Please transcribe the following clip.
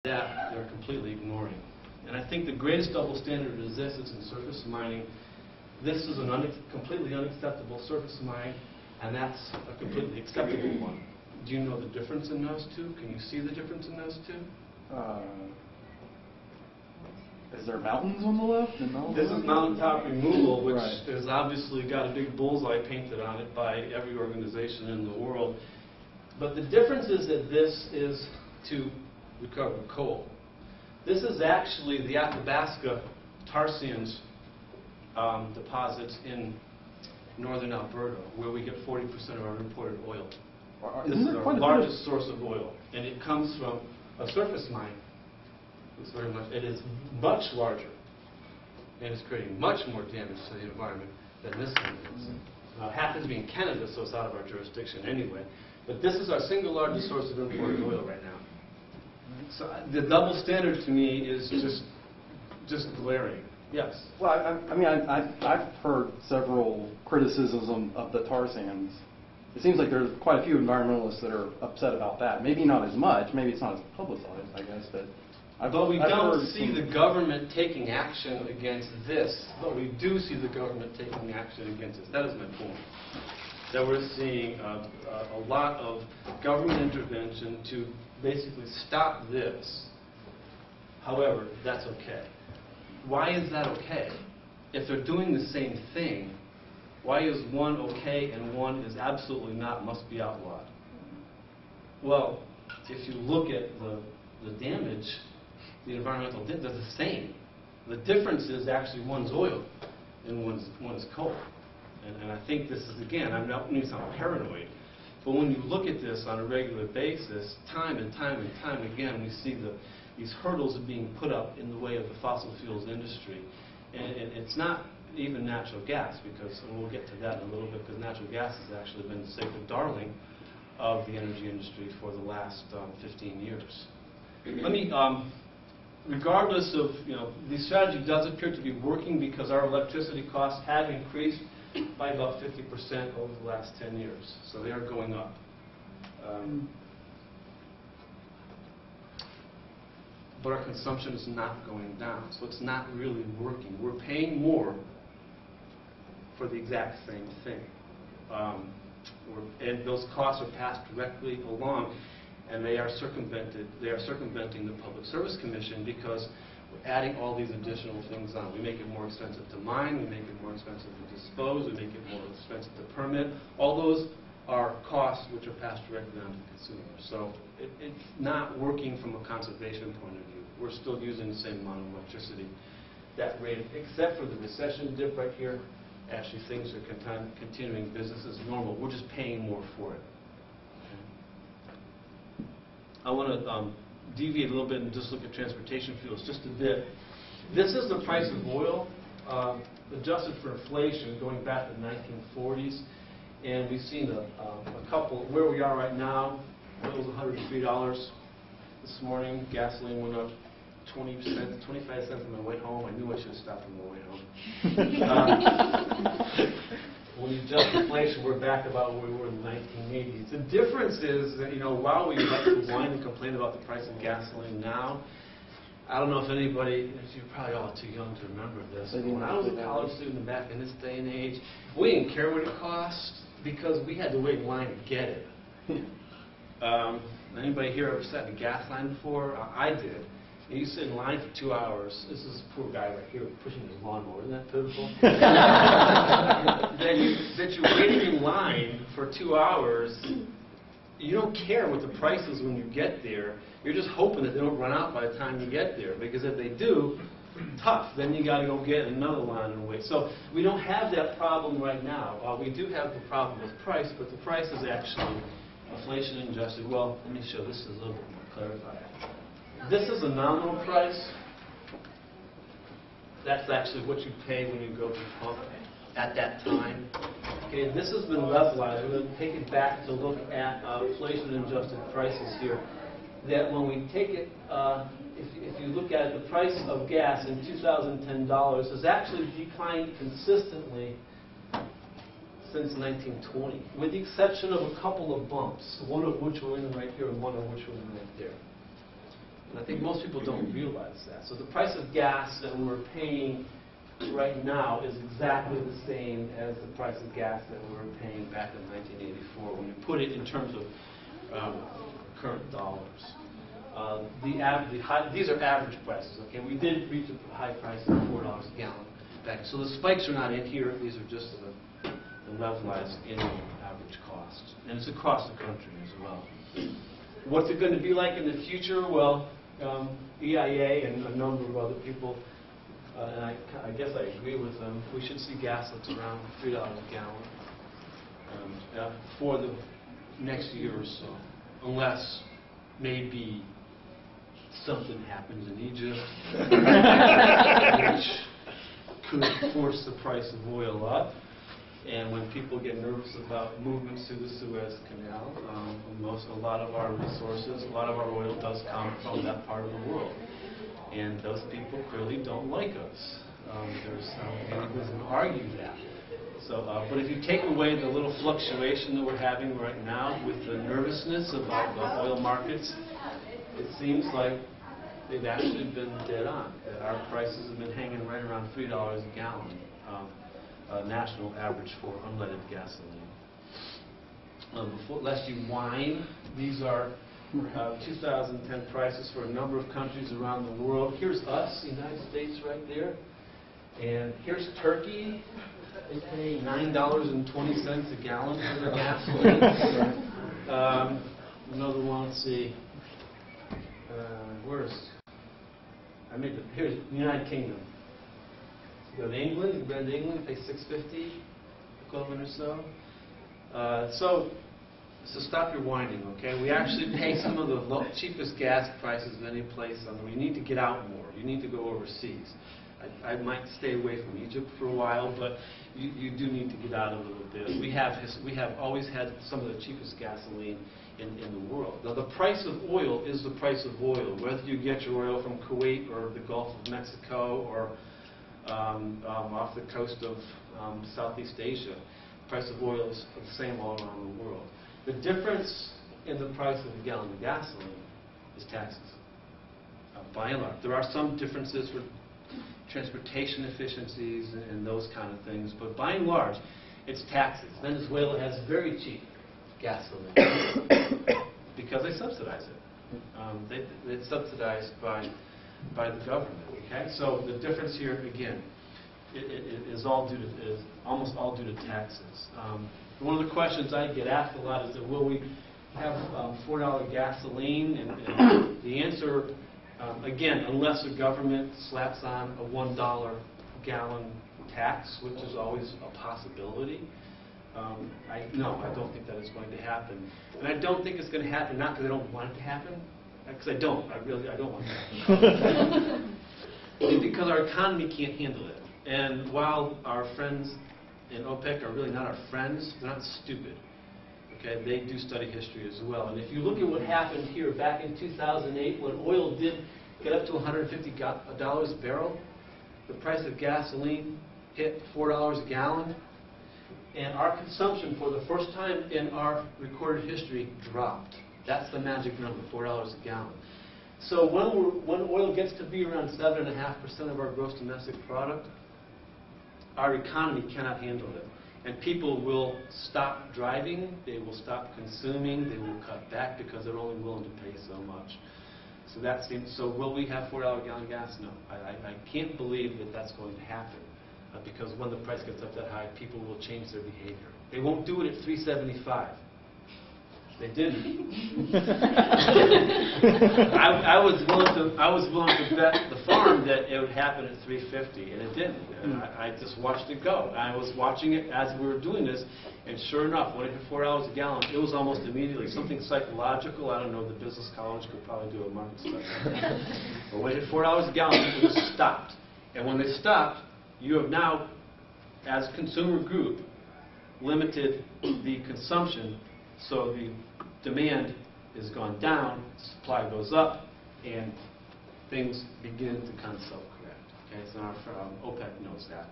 that they're completely ignoring. And I think the greatest double standard is this, it's in surface mining. This is an completely unacceptable surface mine, and that's a completely acceptable one. Do you know the difference in those two? Can you see the difference in those two? Is there mountains on the left? And this is mountaintop removal, which right. has obviously got a big bullseye painted on it by every organization in the world. But the difference is that this is to recover coal. This is actually the Athabasca tar sands deposits in northern Alberta, where we get 40% of our imported oil. This is our largest source of oil, and it comes from a surface mine. It is much larger, and it's creating much more damage to the environment than this one is. Happens to be in Canada, so it's out of our jurisdiction anyway. But this is our single largest source of imported oil right now. So the double standard to me is just glaring. Yes. Well, I've heard several criticisms of the tar sands. It seems like there's quite a few environmentalists that are upset about that. Maybe not as much. Maybe it's not as publicized, I guess. But we don't see the government taking action against this. But we do see the government taking action against this. That is my point. That we're seeing a lot of government intervention to basically stop this. However, that's okay. Why is that okay? If they're doing the same thing, why is one okay and one is absolutely not, must be outlawed? Well, if you look at the damage, the environmental damage, they're the same. The difference is actually one's oil and one is coal. And I think this is, again, I'm not going to sound paranoid, but when you look at this on a regular basis, time and time and time again, we see these hurdles are being put up in the way of the fossil fuels industry. And it's not even natural gas, because, and we'll get to that in a little bit, because natural gas has actually been the sacred darling of the energy industry for the last 15 years. Let me, regardless of, the strategy does appear to be working because our electricity costs have increased by about 50% over the last 10 years. So they are going up. But our consumption is not going down, so it's not really working. We're paying more for the exact same thing. And those costs are passed directly along, and they are circumventing the Public Service Commission because we're adding all these additional things on. We make it more expensive to mine, we make it more expensive to dispose, we make it more expensive to permit. All those are costs which are passed directly on to the consumer. So it's not working from a conservation point of view. We're still using the same amount of electricity. That rate, except for the recession dip right here, actually things are continuing business as normal. We're just paying more for it. Okay. I want to deviate a little bit and just look at transportation fuels just a bit. This is the price of oil adjusted for inflation going back to the 1940s. And we've seen a couple, where we are right now, oil was $103 this morning. Gasoline went up 20 cents, 25 cents on my way home. I knew I should have stopped on my way home. When you adjust inflation, we're back about where we were in the 1980s. The difference is that, while we like to whine and complain about the price of gasoline now, I don't know if anybody, you're probably all too young to remember this, but when I was a college student back in this day and age, we didn't care what it cost because we had to wait in line to get it. Anybody here ever sat in a gas line before? I did. And you sit in line for 2 hours. This is a poor guy right here pushing his lawnmower. Isn't that pitiful? that you're waiting in line for 2 hours. You don't care what the price is when you get there. You're just hoping that they don't run out by the time you get there. Because if they do, tough. Then you got to go get another line and wait. So we don't have that problem right now. We do have the problem with price, but the price is actually inflation adjusted. Well, let me show this a little bit more clarified. This is a nominal price. That's actually what you pay when you go to the pump at that time. Okay, and this has been levelized. We're going to take it back to look at inflation-adjusted prices here. That when we take it, if you look at it, the price of gas in 2010 dollars has actually declined consistently since 1920, with the exception of a couple of bumps, one of which we're in right here and one of which we're in right there. And I think most people don't realize that. So the price of gas that we're paying right now is exactly the same as the price of gas that we were paying back in 1984 when you put it in terms of current dollars. These are average prices. Okay, we did reach a high price of $4 a gallon back. So the spikes are not in here. These are just the levelized annual average cost, and it's across the country as well. What's it going to be like in the future? Well, EIA and a number of other people, and I guess I agree with them, we should see gas that's around $3 a gallon for the next year or so, unless maybe something happens in Egypt, which could force the price of oil up. And when people get nervous about movements through the Suez Canal, a lot of our resources, a lot of our oil does come from that part of the world. And those people clearly don't like us. Anybody can argue that. So, but if you take away the little fluctuation that we're having right now with the nervousness about the oil markets, it seems like they've actually been dead on. That our prices have been hanging right around $3 a gallon. National average for unleaded gasoline. Lest you whine, these are 2010 prices for a number of countries around the world. Here's us, the United States, right there. And here's Turkey. They pay $9.20 a gallon for their gasoline. Another one, let's see. Here's the United Kingdom. Go to England, you go to England, pay $6.50 equivalent or so. So stop your whining, okay? We actually pay some of the cheapest gas prices of any place on the world. You need to get out more. You need to go overseas. I might stay away from Egypt for a while, but you do need to get out a little bit. We have always had some of the cheapest gasoline in the world. Now, the price of oil is the price of oil, whether you get your oil from Kuwait or the Gulf of Mexico or off the coast of Southeast Asia. The price of oil is the same all around the world. The difference in the price of a gallon of gasoline is taxes, by and large. There are some differences for transportation efficiencies and those kind of things, but by and large, it's taxes. Venezuela has very cheap gasoline because they subsidize it. It's subsidized by the government. Okay, so the difference here again is almost all due to taxes. One of the questions I get asked a lot is that will we have $4 gasoline? And the answer, again, unless the government slaps on a $1 gallon tax, which is always a possibility. No, I don't think that is going to happen. And I don't think it's going to happen, not because I don't want it to happen, because I don't want it to happen. Because our economy can't handle it. And while our friends in OPEC are really not our friends, they're not stupid. Okay, they do study history as well. And if you look at what happened here back in 2008, when oil did get up to $150 a barrel, the price of gasoline hit $4 a gallon, and our consumption for the first time in our recorded history dropped. That's the magic number, $4 a gallon. So when oil gets to be around 7.5% of our gross domestic product, our economy cannot handle it. And people will stop driving, they will stop consuming, they will cut back because they're only willing to pay so much. So will we have $4 a gallon gas? No. I can't believe that that's going to happen because when the price gets up that high, people will change their behavior. They won't do it at $3.75. They didn't. I was willing to bet the farm that it would happen at $3.50, and it didn't. And I just watched it go. I was watching it as we were doing this, and sure enough, when it hit $4 a gallon, it was almost immediately something psychological. I don't know. The business college could probably do a market study. But when it hit $4 a gallon, it just stopped. And when they stopped, you have now, as a consumer group, limited the consumption. So the demand has gone down, supply goes up, and things begin to kind of self-correct. Okay, so our OPEC knows that.